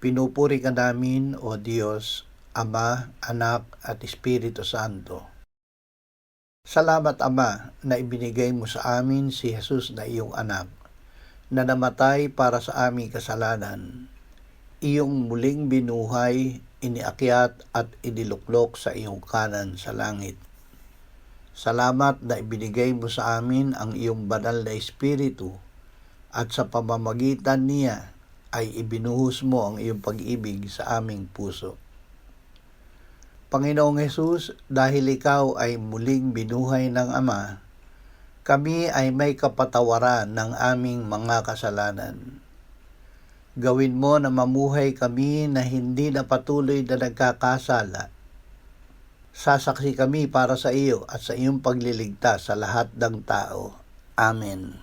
Pinupuri ka namin, O Diyos, Ama, Anak at Espiritu Santo. Salamat, Ama, na ibinigay mo sa amin si Jesus na iyong anak, na namatay para sa aming kasalanan. Iyong muling binuhay, iniakyat at iniluklok sa iyong kanan sa langit. Salamat na ibinigay mo sa amin ang iyong banal na Espiritu at sa pamamagitan niya ay ibinuhos mo ang iyong pag-ibig sa aming puso. Panginoong Hesus, dahil ikaw ay muling binuhay ng Ama, kami ay may kapatawaran ng aming mga kasalanan. Gawin mo na mamuhay kami na hindi na patuloy na nagkakasala. Sasaksi kami para sa iyo at sa iyong pagliligtas sa lahat ng tao. Amen.